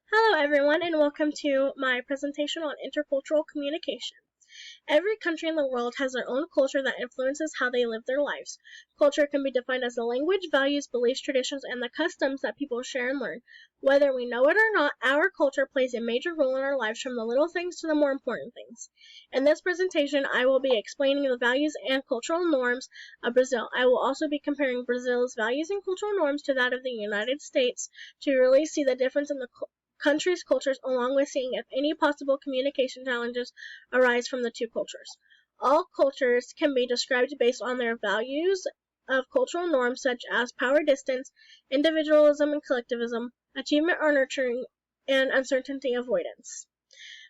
Hello everyone and welcome to my presentation on intercultural communication. Every country in the world has their own culture that influences how they live their lives. Culture can be defined as the language, values, beliefs, traditions, and the customs that people share and learn. Whether we know it or not, our culture plays a major role in our lives, from the little things to the more important things. In this presentation, I will be explaining the values and cultural norms of Brazil. I will also be comparing Brazil's values and cultural norms to that of the United States to really see the difference in the countries' cultures, along with seeing if any possible communication challenges arise from the two cultures. All cultures can be described based on their values of cultural norms such as power distance, individualism and collectivism, achievement or nurturing, and uncertainty avoidance.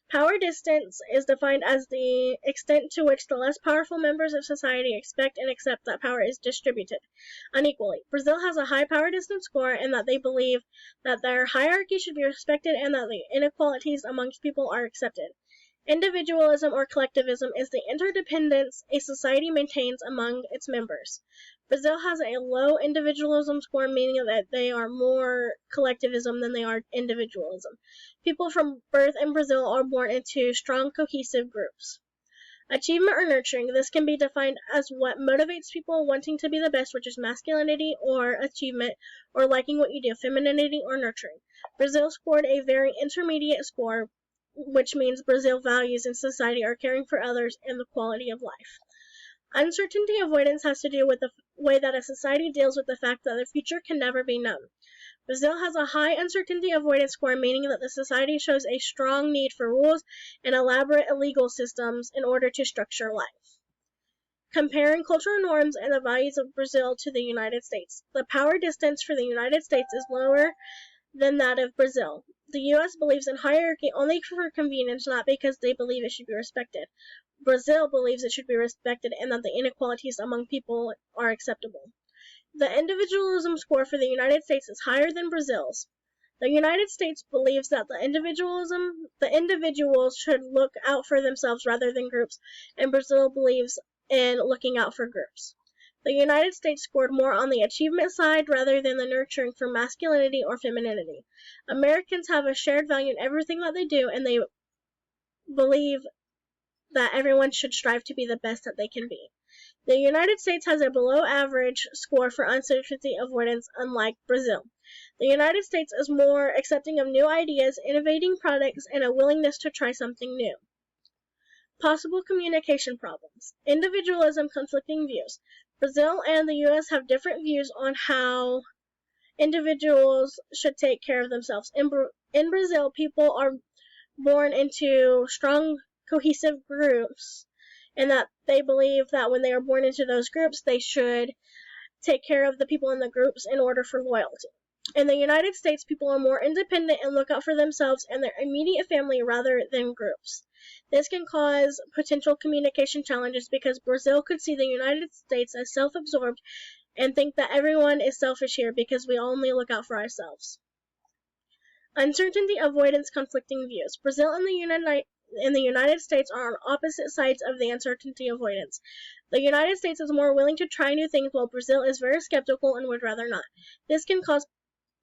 Power distance is defined as the extent to which the less powerful members of society expect and accept that power is distributed unequally. Brazil has a high power distance score, and that they believe that their hierarchy should be respected and that the inequalities amongst people are accepted. Individualism or collectivism is the interdependence a society maintains among its members. Brazil has a low individualism score, meaning that they are more collectivism than they are individualism. People from birth in Brazil are born into strong, cohesive groups. Achievement or nurturing. This can be defined as what motivates people wanting to be the best, which is masculinity or achievement, or liking what you do, femininity or nurturing. Brazil scored a very intermediate score, which means Brazil values in society are caring for others and the quality of life. Uncertainty avoidance has to do with the way that a society deals with the fact that the future can never be known. Brazil has a high uncertainty avoidance score, meaning that the society shows a strong need for rules and elaborate legal systems in order to structure life. Comparing cultural norms and the values of Brazil to the United States. The power distance for the United States is lower than that of Brazil. The U.S. believes in hierarchy only for convenience, not because they believe it should be respected. Brazil believes it should be respected and that the inequalities among people are acceptable. The individualism score for the United States is higher than Brazil's. The United States believes that the individuals should look out for themselves rather than groups, and Brazil believes in looking out for groups. The United States scored more on the achievement side rather than the nurturing for masculinity or femininity. Americans have a shared value in everything that they do, and they believe that everyone should strive to be the best that they can be. The United States has a below average score for uncertainty avoidance, unlike Brazil. The United States is more accepting of new ideas, innovating products, and a willingness to try something new. Possible communication problems. Individualism, conflicting views. Brazil and the U.S. have different views on how individuals should take care of themselves. In Brazil, people are born into strong, cohesive groups, and that they believe that when they are born into those groups, they should take care of the people in the groups in order for loyalty. In the United States, people are more independent and look out for themselves and their immediate family rather than groups. This can cause potential communication challenges because Brazil could see the United States as self-absorbed and think that everyone is selfish here because we only look out for ourselves. Uncertainty avoidance, conflicting views. Brazil and the United States are on opposite sides of the uncertainty avoidance. The United States is more willing to try new things, while Brazil is very skeptical and would rather not. This can cause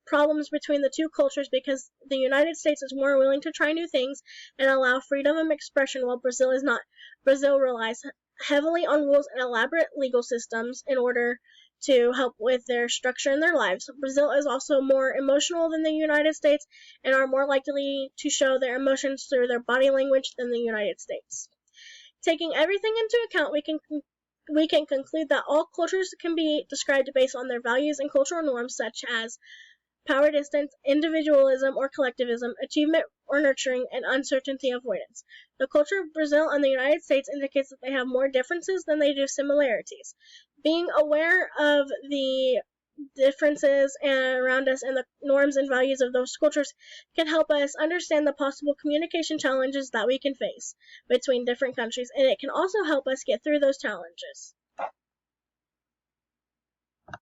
problems between the two cultures because the United States is more willing to try new things and allow freedom of expression, while Brazil is not. Brazil relies heavily on rules and elaborate legal systems in order to help with their structure in their lives. Brazil is also more emotional than the United States and are more likely to show their emotions through their body language than the United States. Taking everything into account, we can conclude that all cultures can be described based on their values and cultural norms such as power distance, individualism or collectivism, achievement or nurturing, and uncertainty avoidance. The culture of Brazil and the United States indicates that they have more differences than they do similarities. Being aware of the differences around us and the norms and values of those cultures can help us understand the possible communication challenges that we can face between different countries, and it can also help us get through those challenges.